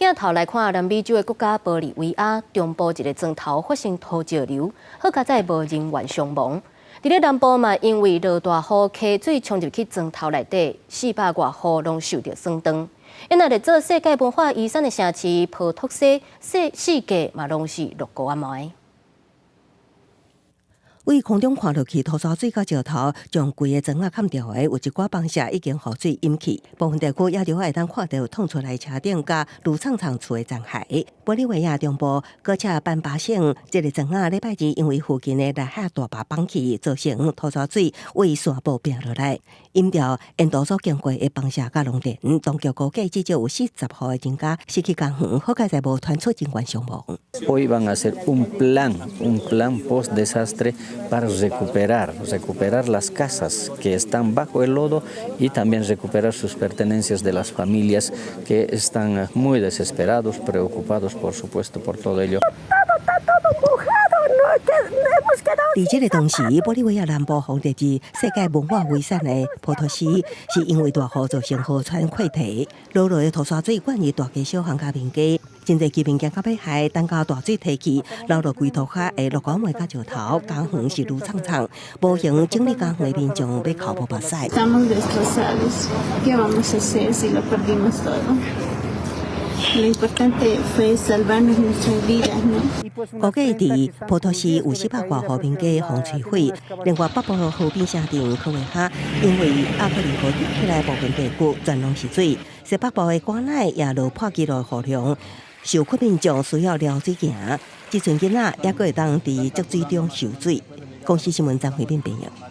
镜头来看，南美洲的国家玻利维亚中部一个庄头发生土石流，好佳在无人员伤亡。伫咧南部嘛，因为落大雨，溪水冲入去庄头内底，400外户拢受到损伤。因那咧做世界文化遗产的城市波托西，世界嘛拢是落雨啊霾。为空中看落去土沙水到石头，将规个庄仔砍掉的，有一寡房舍已经雨水淹去，部分地区也就会当看到捅出来车顶甲路长长厝的残骸。玻利维亚中部搁且班巴省这个庄仔礼拜二因为附近的内海大坝崩起，造成土沙水为山坡拼落来，淹掉沿途所经过的房舍甲农田。当局估计至少有40户的人家失去工园，好佳在无传出人员伤亡。Hoy van a hacer un plan post desastre para recuperar las casas que están bajo el lodo y también recuperar sus pertenencias de las familias que están muy desesperados, preocupados por supuesto por todo ello. 伫这个同时，玻利维亚南部红日之世界文化遗产的波托西，是因为大雨造成河川溃堤，落落的土沙水灌入大街小巷甲民家，真侪居民惊到要害，等到大水提起，流落规涂骹的落果梅甲石头，工园是如苍苍，无形整理工园的民众要靠无目屎。估计伫波托西有400外户民家洪摧毁，另外北部河边城镇科维哈因为阿克里河流起来，部分地区全拢是水。西北部的关内也落破纪录雨量，受困民众需要撩水行，即阵囡仔也阁会当伫积水中受水。公司新闻张慧斌编译。